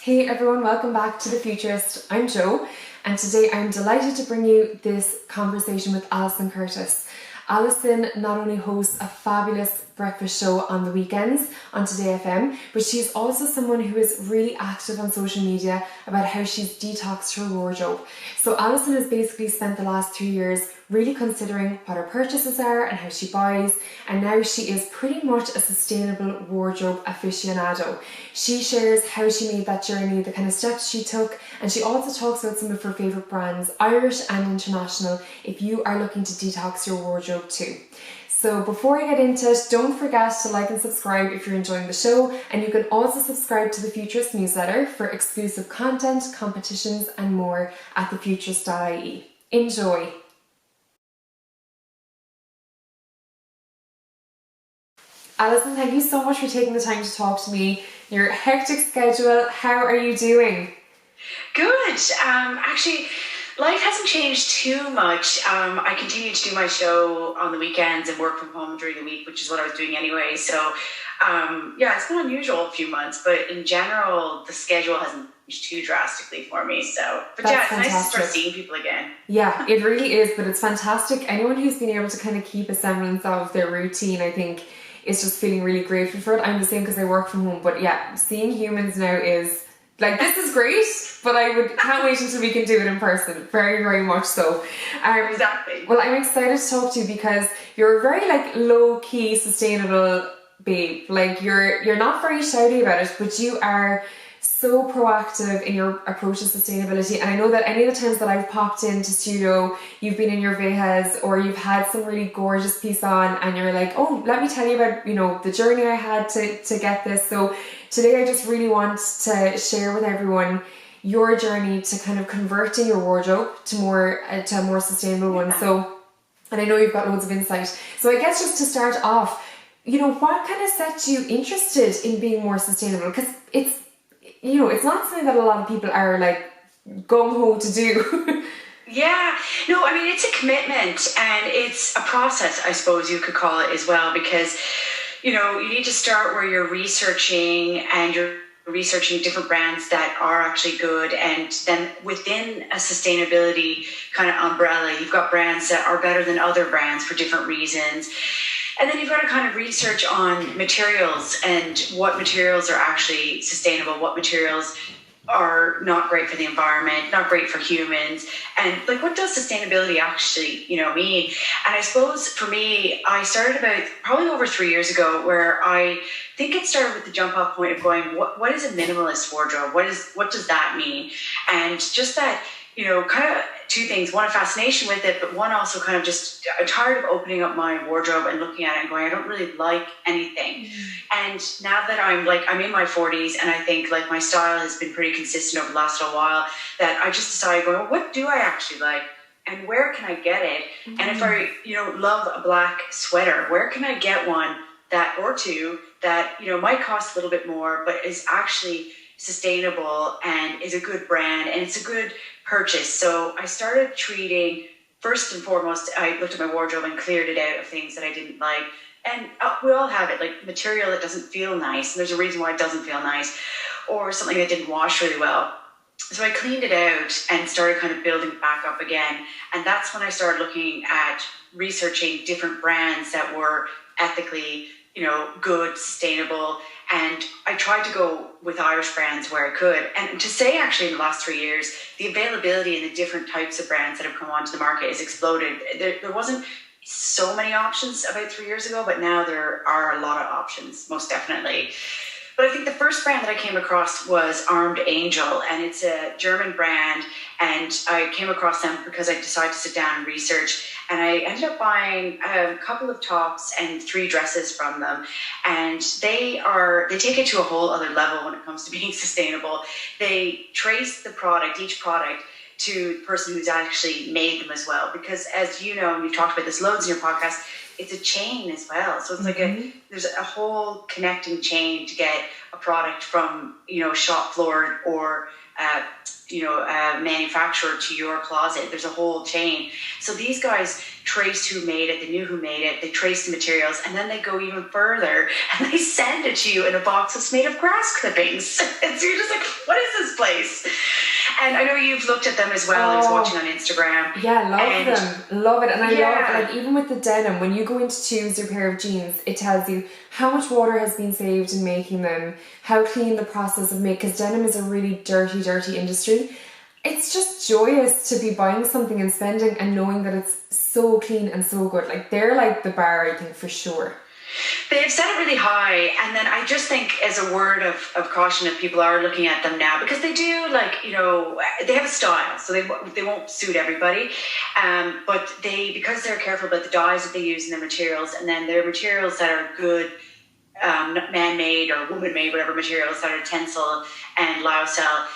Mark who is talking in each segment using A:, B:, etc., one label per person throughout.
A: Hey everyone, welcome back to The Futurist. I'm Jo, and today I'm delighted to bring you this conversation with Alison Curtis. Alison not only hosts a fabulous breakfast show on the weekends on Today FM, but she's also someone who is really active on social media about how she's detoxed her wardrobe. So Alison has basically spent the last 3 years really considering what her purchases are and how she buys, and now she is pretty much a sustainable wardrobe aficionado. She shares how she made that journey, the kind of steps she took, and she also talks about some of her favourite brands, Irish and international, if you are looking to detox your wardrobe too. So before I get into it, don't forget to like and subscribe if you're enjoying the show, and you can also subscribe to the Futurist newsletter for exclusive content, competitions and more at thefuturist.ie. Enjoy! Alison, thank you so much for taking the time to talk to me. Your hectic schedule, how are you doing?
B: Good. Actually, life hasn't changed too much. I continue to do my show on the weekends and work from home during the week, which is what I was doing anyway. So, it's been unusual a few months, but in general, the schedule hasn't changed too drastically for me. So, but
A: That's
B: it's
A: fantastic.
B: nice to start seeing people again.
A: Yeah, it really is, but it's fantastic. Anyone who's been able to kind of keep a semblance of their routine, I think, is just feeling really grateful for it. I'm the same because I work from home, but yeah, seeing humans now is like, this is great, but can't wait until we can do it in person. Very, very much so.
B: Exactly.
A: Well, I'm excited to talk to you because you're a very low key, sustainable babe. Like you're not very shouty about it, but you are so proactive in your approach to sustainability. And I know that any of the times that I've popped into studio, you've been in your vejas or you've had some really gorgeous piece on and you're like, oh, let me tell you about, the journey I had to get this. So today I just really want to share with everyone your journey to kind of converting your wardrobe to a more sustainable one. So, and I know you've got loads of insight. So I guess just to start off, what kind of set you interested in being more sustainable? Because it's not something that a lot of people are gung-ho to do.
B: Yeah, no, I mean, it's a commitment and it's a process, I suppose you could call it as well, because, you need to start where you're researching and you're researching different brands that are actually good. And then within a sustainability kind of umbrella, you've got brands that are better than other brands for different reasons. And then you've got to kind of research on materials and what materials are actually sustainable, what materials are not great for the environment, not great for humans, and what does sustainability actually, mean? And I suppose for me, I started about probably over 3 years ago, where I think it started with the jump off point of going, what is a minimalist wardrobe? What does that mean? And just that, kind of two things. One, a fascination with it, but one also kind of just, I'm tired of opening up my wardrobe and looking at it and going, I don't really like anything. And now that I'm in my 40s and I think my style has been pretty consistent over the last little while, that I just decided, well, what do I actually like? And where can I get it? And if I, love a black sweater, where can I get one or two that, might cost a little bit more, but is actually sustainable and is a good brand and it's a good purchase. So I started treating, first and foremost, I looked at my wardrobe and cleared it out of things that I didn't like. And we all have it, material that doesn't feel nice. And there's a reason why it doesn't feel nice, or something that didn't wash really well. So I cleaned it out and started kind of building it back up again. And that's when I started looking at researching different brands that were ethically, good, sustainable. And I tried to go with Irish brands where I could. And to say, actually, in the last 3 years, the availability and the different types of brands that have come onto the market has exploded. There wasn't so many options about 3 years ago, but now there are a lot of options, most definitely. But I think the first brand that I came across was Armed Angel, and it's a German brand. And I came across them because I decided to sit down and research. And I ended up buying a couple of tops and 3 dresses from them. And they take it to a whole other level when it comes to being sustainable. They trace the product, each product, to the person who's actually made them as well. Because as you know, and you've talked about this loads in your podcast, it's a chain as well. So it's like there's a whole connecting chain to get a product from, shop floor or, manufacturer to your closet. There's a whole chain. So these guys traced who made it, they knew who made it, they traced the materials, and then they go even further and they send it to you in a box that's made of grass clippings. And so you're just like, what is this place? And I know you've looked at them as well. I was watching on Instagram.
A: Yeah, love it. And I love, even with the denim, when you go in to choose your pair of jeans, it tells you how much water has been saved in making them, how clean the process of make, because denim is a really dirty industry. It's just joyous to be buying something and spending and knowing that it's so clean and so good. Like, they're like the bar, I think, for sure.
B: They've set it really high, and then I just think, as a word of caution, if people are looking at them now, because they do, they have a style, so they won't suit everybody, but because they're careful about the dyes that they use and their materials, and then their materials that are good, man-made or woman-made, whatever materials that are Tencel and Lyocell,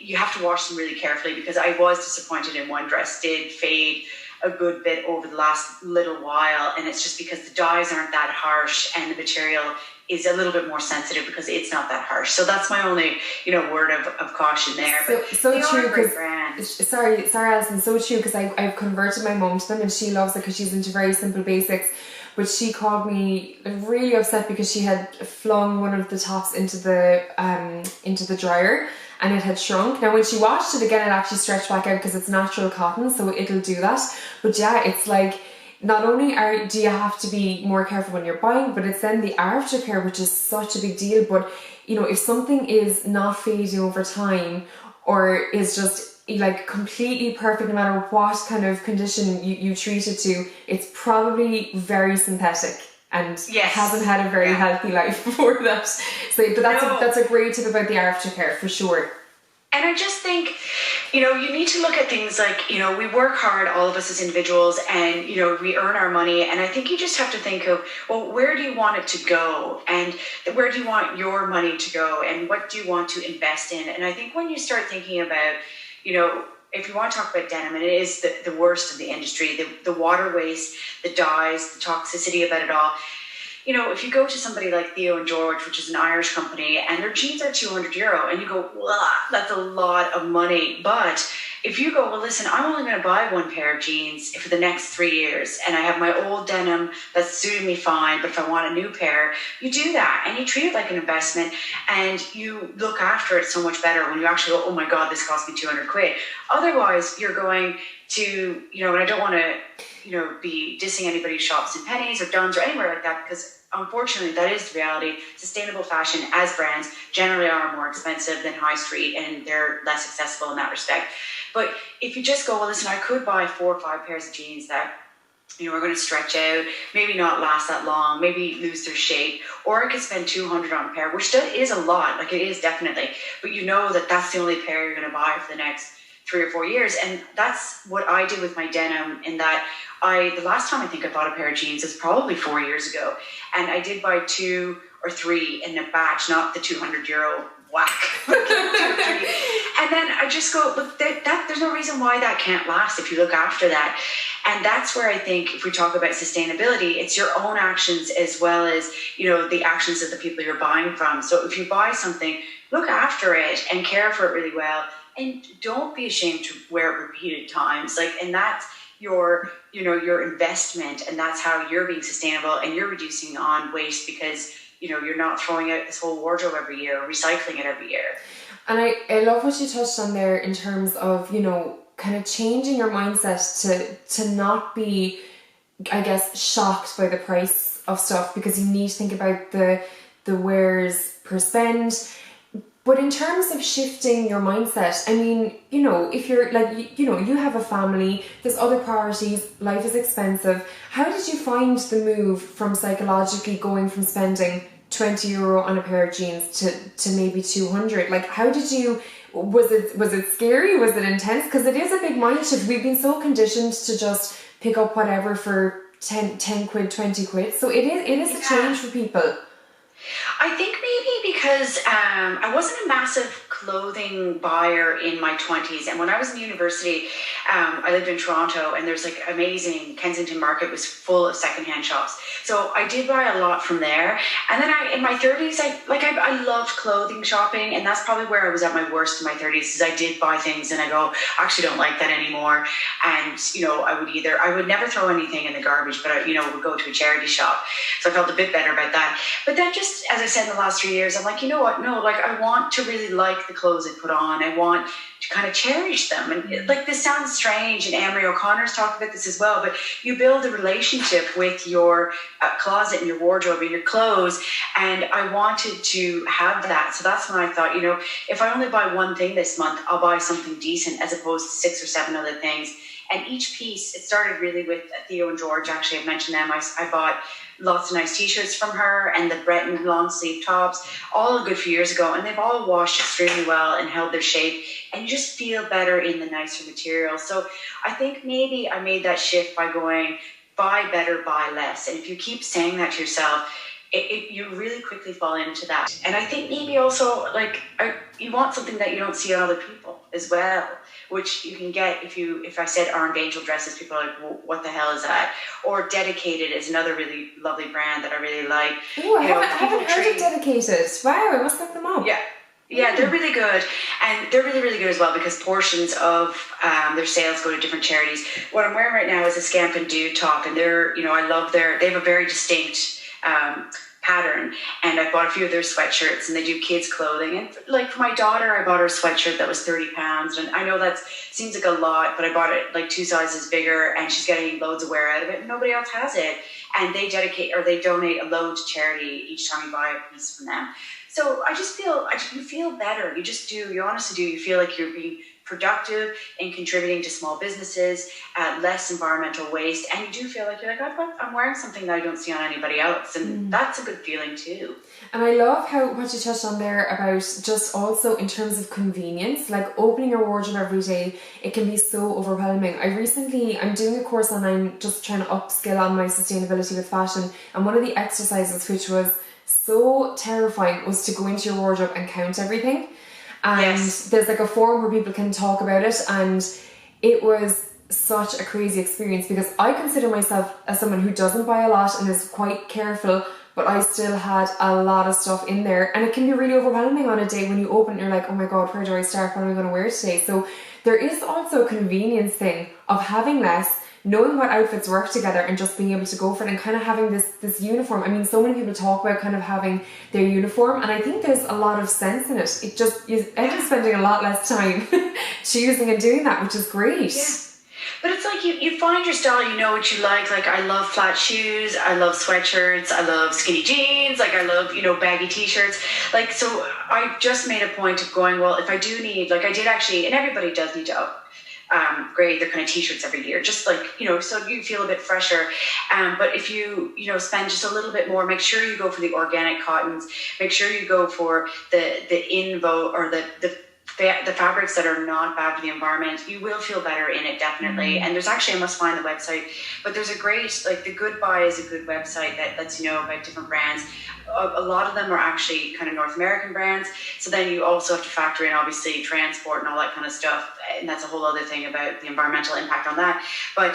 B: you have to wash them really carefully, because I was disappointed in one dress, did fade a good bit over the last little while, and it's just because the dyes aren't that harsh and the material is a little bit more sensitive because it's not that harsh. So that's my only word of caution there.
A: So true, because sorry Alison, so true, because I've converted my mum to them and she loves it because she's into very simple basics. But she called me really upset because she had flung one of the tops into the dryer and it had shrunk. Now when she washed it again, it actually stretched back out because it's natural cotton, so it'll do that. But yeah, it's like, not only do you have to be more careful when you're buying, but it's then the aftercare, which is such a big deal. But if something is not fading over time or is just like completely perfect, no matter what kind of condition you treat it to, it's probably very synthetic and hasn't had a very healthy life before that. So, but that's a great tip about the aftercare for sure.
B: And I just think, you need to look at things like, we work hard, all of us as individuals, and, we earn our money. And I think you just have to think of, well, where do you want it to go? And where do you want your money to go? And what do you want to invest in? And I think when you start thinking about, if you want to talk about denim, and it is the worst of the industry, the water waste, the dyes, the toxicity about it all. If you go to somebody like Theo and George, which is an Irish company, and their jeans are €200, and you go, wow, that's a lot of money. But if you go, well, listen, I'm only going to buy one pair of jeans for the next 3 years, and I have my old denim that's suiting me fine, but if I want a new pair, you do that, and you treat it like an investment, and you look after it so much better when you actually go, oh my God, this cost me £200. Otherwise, you're going to, and I don't want to, be dissing anybody who shops in pennies or Duns or anywhere like that, because unfortunately that is the reality. Sustainable fashion as brands generally are more expensive than high street, and they're less accessible in that respect. But if you just go, well, listen, I could buy 4 or 5 pairs of jeans that are going to stretch out, maybe not last that long, maybe lose their shape, or I could spend $200 on a pair, which still is a lot, like it is definitely, but that's the only pair you're going to buy for the next 3 or 4 years. And that's what I did with my denim, in that the last time I think I bought a pair of jeans is probably 4 years ago, and I did buy 2 or 3 in a batch, not the €200 whack. And then I just go, look, there's no reason why that can't last if you look after that. And that's where I think, if we talk about sustainability, it's your own actions as well as, the actions of the people you're buying from. So if you buy something, look after it and care for it really well. And don't be ashamed to wear it repeated times. And that's your investment, and that's how you're being sustainable and you're reducing on waste, because, you're not throwing out this whole wardrobe every year or recycling it every year.
A: And I love what you touched on there in terms of, kind of changing your mindset to not be, I guess, shocked by the price of stuff, because you need to think about the wears per spend. But in terms of shifting your mindset, I mean, if you're you have a family, there's other priorities, life is expensive. How did you find the move from psychologically going from spending €20 on a pair of jeans to maybe 200? Like, how did you, was it scary? Was it intense? Because it is a big mind shift. We've been so conditioned to just pick up whatever for 10 quid, 20 quid. So it is a change for people.
B: I think maybe because I wasn't a massive clothing buyer in my 20s. And when I was in university, I lived in Toronto, and there's like amazing Kensington Market was full of secondhand shops. So I did buy a lot from there. And then in my 30s, I loved clothing shopping. And that's probably where I was at my worst in my 30s, is I did buy things and I go, I actually don't like that anymore. And, I would never throw anything in the garbage, but I would go to a charity shop. So I felt a bit better about that. But then just, as I said, in the last 3 years, I'm like, you know what? No, like I want to really like the clothes I put on. I want to kind of cherish them. And like, this sounds strange, and Amory O'Connor's talked about this as well, but you build a relationship with your closet and your wardrobe and your clothes. And I wanted to have that. So that's when I thought, if I only buy one thing this month, I'll buy something decent as opposed to 6 or 7 other things. And each piece, it started really with Theo and George. Actually, I've mentioned them. I bought lots of nice t-shirts from her, and the Breton long sleeve tops, all a good few years ago, and they've all washed extremely well and held their shape, and you just feel better in the nicer material. So I think maybe I made that shift by going, buy better, buy less. And if you keep saying that to yourself, you really quickly fall into that. And I think maybe also you want something that you don't see on other people as well, which you can get if I said Armed Angel dresses, people are like, well, what the hell is that? Or Dedicated is another really lovely brand that I really like.
A: Oh, I haven't heard of Dedicated. Wow, I must look them up.
B: Yeah, they're really good, and they're really, really good as well, because portions of their sales go to different charities. What I'm wearing right now is a Scamp and Dude top, and I love they have a very distinct pattern, and I bought a few of their sweatshirts, and they do kids clothing. And like for my daughter, I bought her a sweatshirt that was 30 pounds, and I know that seems like a lot, but I bought it like 2 sizes bigger, and she's getting loads of wear out of it, and nobody else has it. And they donate a load to charity each time you buy a piece from them. So I just feel, you feel better. You just do. You honestly do. You feel like you're being productive in contributing to small businesses, less environmental waste, and you do feel like you're like, I'm wearing something that I don't see on anybody else, and that's a good feeling too.
A: And I love what you touched on there about just also in terms of convenience, like opening your wardrobe every day, it can be so overwhelming. I'm doing a course online just trying to upskill on my sustainability with fashion, and one of the exercises which was so terrifying was to go into your wardrobe and count everything. And there's like a forum where people can talk about it, and it was such a crazy experience, because I consider myself as someone who doesn't buy a lot and is quite careful, but I still had a lot of stuff in there, and it can be really overwhelming on a day when you open and you're like, oh my god, where do I start? What am I going to wear today? So there is also a convenience thing of having less, knowing what outfits work together, and just being able to go for it, and kind of having this uniform. I mean, so many people talk about kind of having their uniform, and I think there's a lot of sense in it. It just, you end up spending a lot less time choosing and doing that, which is great.
B: Yeah. But it's like you find your style, you know what you like. Like, I love flat shoes, I love sweatshirts, I love skinny jeans, like I love, baggy t-shirts. Like, so I just made a point of going, well, if I do need, like I did actually, and everybody does need to upgrade their kind of t-shirts every year, just like, so you feel a bit fresher. But if you, spend just a little bit more, make sure you go for the organic cottons, make sure you go for the Invo, or the fabrics that are not bad for the environment. You will feel better in it, definitely. And there's actually, I must find the website, but there's a great, like, the Good Buy is a good website that lets you know about different brands. A lot of them are actually kind of North American brands. So then you also have to factor in, obviously, transport and all that kind of stuff. And that's a whole other thing about the environmental impact on that. But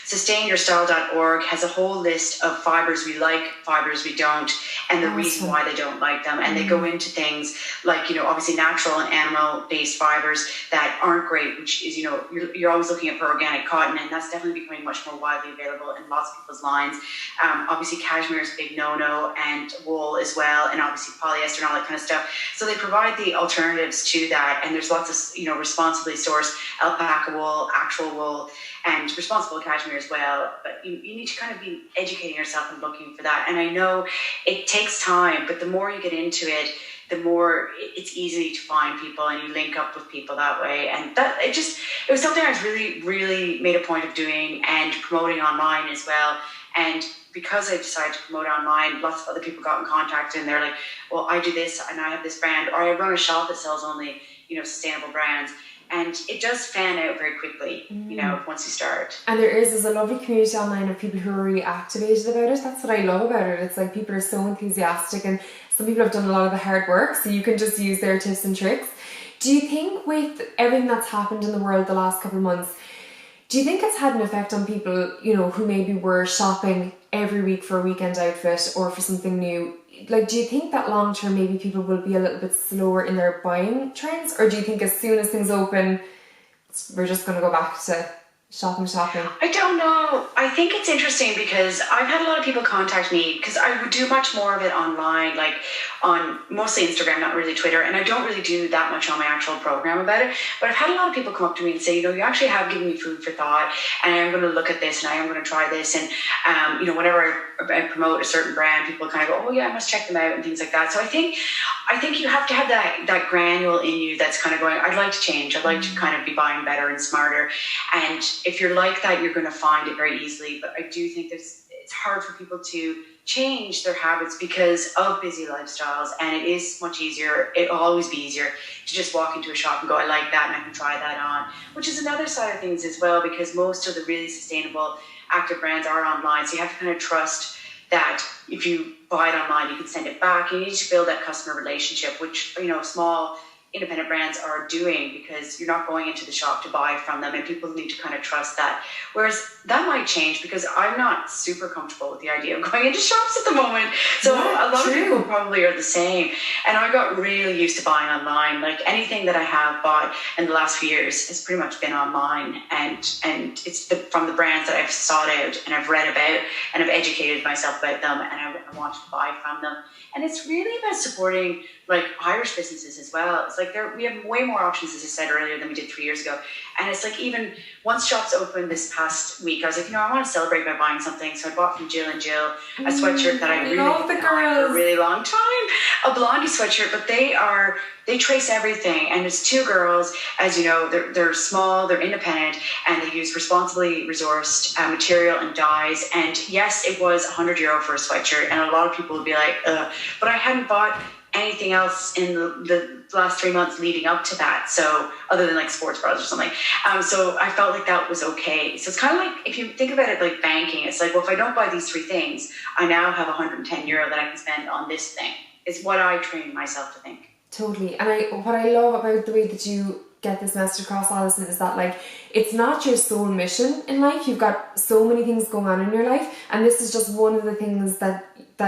B: sustainyourstyle.org has a whole list of fibers we like, fibers we don't, and the reason why they don't like them. And they go into things like, obviously natural and animal-based fibers that aren't great, which is, you're always looking for organic cotton, and that's definitely becoming much more widely available in lots of people's lines. Obviously, cashmere is a big no-no, and wool as well, and obviously polyester and all that kind of stuff. So they provide the alternatives to that, and there's lots of, responsibly sourced alpaca wool, actual wool, and responsible cashmere as well. But you need to kind of be educating yourself and looking for that. And I know it takes time, but the more you get into it, the more it's easy to find people, and you link up with people that way. And that it was something I was really, really made a point of doing and promoting online as well. And because I decided to promote online, lots of other people got in contact, and they're like, well, I do this and I have this brand, or I run a shop that sells only, sustainable brands. And it does fan out very quickly, once you start. And
A: there's a lovely community online of people who are really activated about it. That's what I love about it. It's like people are so enthusiastic, and some people have done a lot of the hard work, so you can just use their tips and tricks. Do you think with everything that's happened in the world the last couple of months, do you think it's had an effect on people, you know, who maybe were shopping every week for a weekend outfit or for something new? Like, do you think that long term maybe people will be a little bit slower in their buying trends? Or do you think as soon as things open, we're just going to go back to shopping?
B: I don't know. I think it's interesting because I've had a lot of people contact me because I would do much more of it online, like on mostly Instagram, not really Twitter, and I don't really do that much on my actual program about it. But I've had a lot of people come up to me and say, you know, you actually have given me food for thought, and I am going to look at this and I am going to try this. And, you know, whenever I promote a certain brand, people kind of go, oh yeah, I must check them out and things like that. So I think you have to have that granule in you that's kind of going, I'd like to change. I'd like to kind of be buying better and smarter. And if you're like that, you're going to find it very easily. But I do think it's hard for people to change their habits because of busy lifestyles, and it is much easier. It'll always be easier to just walk into a shop and go, I like that and I can try that on, which is another side of things as well, because most of the really sustainable active brands are online. So you have to kind of trust that if you buy it online, you can send it back. You need to build that customer relationship, which, you know, small independent brands are doing, because you're not going into the shop to buy from them, and people need to kind of trust that. Whereas that might change, because I'm not super comfortable with the idea of going into shops at the moment. So a lot of people probably are the same. And I got really used to buying online. Like anything that I have bought in the last few years has pretty much been online, and it's from the brands that I've sought out and I've read about and I've educated myself about them, and I wanted to buy from them. And it's really about supporting like Irish businesses as well. It's like we have way more options, as I said earlier, than we did 3 years ago. And it's like, even once shops opened this past week, I was like, you know, I want to celebrate by buying something. So I bought from Jill and Jill a sweatshirt that I really
A: love the girls
B: for a really long time, a Blondie sweatshirt, but they trace everything. And it's two girls, as you know, they're small, they're independent, and they use responsibly resourced material and dyes. And yes, it was €100 for a sweatshirt, and a lot of people would be like, ugh, but I hadn't bought anything else in the last 3 months leading up to that, so other than like sports bras or something, so I felt like that was okay. So it's kind of like, if you think about it like banking, it's like, well, if I don't buy these 3 things, I now have €110 that I can spend on this thing. It's what I train myself to think.
A: Totally. And what I love about the way that you get this message across, Alison, is that like, it's not your sole mission in life. You've got so many things going on in your life, and this is just one of the things that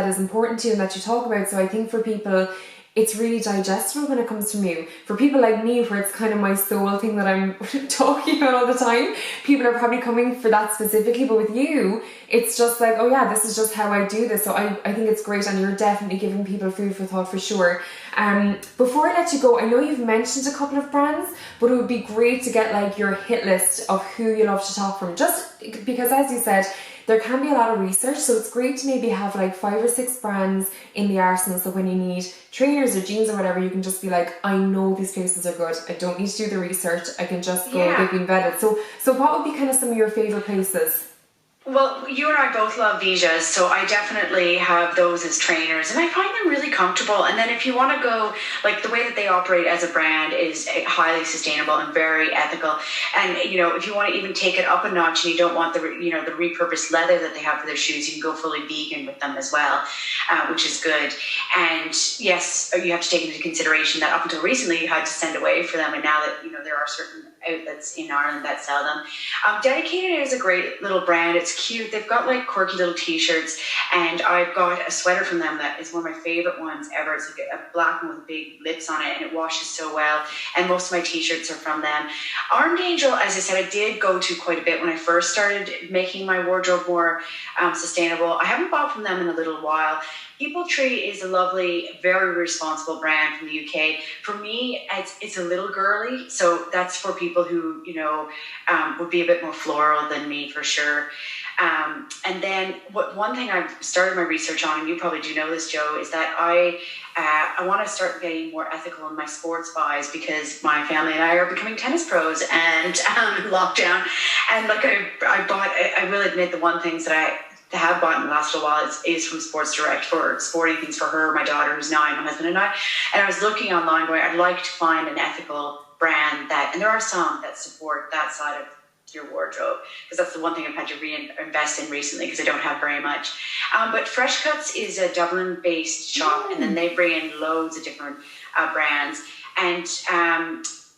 A: is important to you and that you talk about. So I think for people, it's really digestible when it comes from you. For people like me, where it's kind of my soul thing that I'm talking about all the time, people are probably coming for that specifically. But with you, it's just like, oh yeah, this is just how I do this. So I think it's great, and you're definitely giving people food for thought for sure. Before I let you go, I know you've mentioned a couple of brands, but it would be great to get like your hit list of who you love to shop from, just because, as you said, there can be a lot of research, so it's great to maybe have like 5 or 6 brands in the arsenal, so when you need trainers or jeans or whatever, you can just be like, I know these places are good, I don't need to do the research, I can just go, they've been vetted. So what would be kind of some of your favourite places?
B: Well, you and I both love Vijas, so I definitely have those as trainers, and I find them really comfortable. And then if you want to go, like, the way that they operate as a brand is highly sustainable and very ethical. And, you know, if you want to even take it up a notch and you don't want the repurposed leather that they have for their shoes, you can go fully vegan with them as well, which is good. And yes, you have to take into consideration that up until recently you had to send away for them, and now that, you know, there are certain outlets in Ireland that sell them. Dedicated is a great little brand. It's cute. They've got like quirky little t-shirts, and I've got a sweater from them that is one of my favorite ones ever. It's like a black one with big lips on it, and it washes so well, and most of my t-shirts are from them. Armed Angel, as I said, I did go to quite a bit when I first started making my wardrobe more sustainable. I haven't bought from them in a little while. People Tree is a lovely, very responsible brand from the UK. For me, it's a little girly, so that's for people who, you know, would be a bit more floral than me for sure. And then one thing I've started my research on, and you probably do know this, Joe, is that I want to start getting more ethical in my sports buys, because my family and I are becoming tennis pros and in lockdown. And like I will admit, the one things that I have bought in the last little while is from Sports Direct for sporting things for her, my daughter who's 9, my husband and I. And I was looking online going, I'd like to find an ethical brand and there are some that support that side of your wardrobe, because that's the one thing I've had to reinvest in recently because I don't have very much. But Fresh Cuts is a Dublin-based shop, and then they bring in loads of different brands. And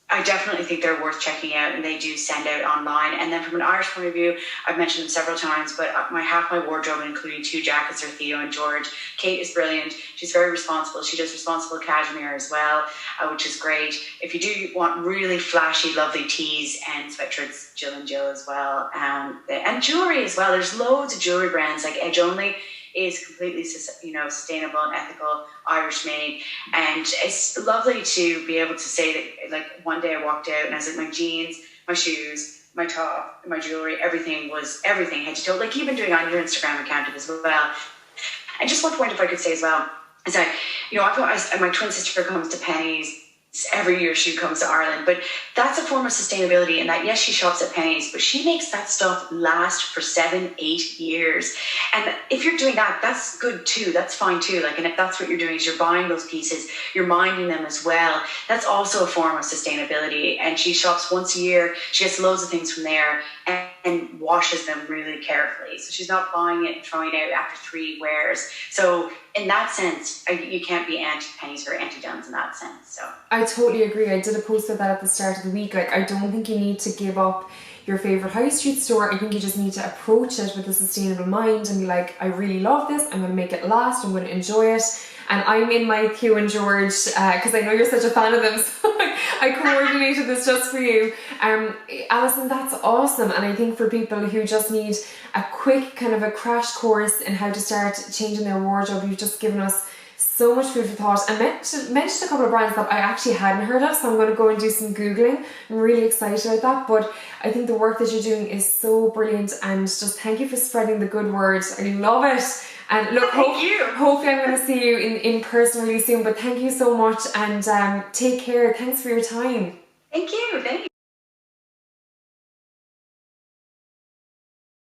B: I definitely think they're worth checking out, and they do send out online. And then from an Irish point of view, I've mentioned them several times, but half my wardrobe, including 2 jackets, are Theo and George. Kate is brilliant. She's very responsible. She does responsible cashmere as well, which is great. If you do want really flashy, lovely tees and sweatshirts, Jill and Jill as well. And jewelry as well. There's loads of jewelry brands, like Edge Only is completely, sustainable and ethical, Irish made, and it's lovely to be able to say that. Like, one day I walked out and I was like, my jeans, my shoes, my top, my jewelry, everything head to toe. Like, you've been doing on your Instagram account as well. And just one point, if I could say as well, is that my twin sister comes to Penny's every year. She comes to Ireland, but that's a form of sustainability, in that yes, she shops at Penny's, but she makes that stuff last for 7-8 years. And if you're doing that, that's good too. That's fine too. Like, and if that's what you're doing, is you're buying those pieces, you're minding them as well. That's also a form of sustainability. And she shops once a year. She gets loads of things from there and washes them really carefully. So she's not buying it and throwing it out after 3 wears. So in that sense, you can't be anti-Pennies or anti-Duns in that sense. So
A: I totally agree. I did a post about that at the start of the week. Like, I don't think you need to give up your favourite high street store. I think you just need to approach it with a sustainable mind and be like, I really love this. I'm going to make it last. I'm going to enjoy it. And I'm in my Theo and George, because I know you're such a fan of them, so I coordinated this just for you. Alison, that's awesome. And I think for people who just need a quick kind of a crash course in how to start changing their wardrobe, you've just given us so much food for thought. I mentioned a couple of brands that I actually hadn't heard of, so I'm going to go and do some Googling. I'm really excited about that, but I think the work that you're doing is so brilliant, and just thank you for spreading the good word. I love it. And look, hopefully I'm going to see you in person really soon, but thank you so much, and take care. Thanks for your time.
B: Thank you.